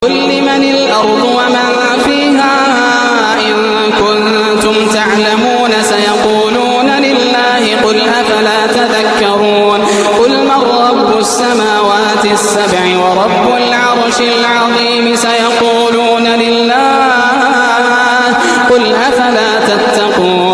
لمن الأرض ومن فيها إن كنتم تعلمون سيقولون لله قل أفلا تذكرون قل من رب السماوات السبع ورب العرش العظيم سيقولون لله قل أفلا تتقون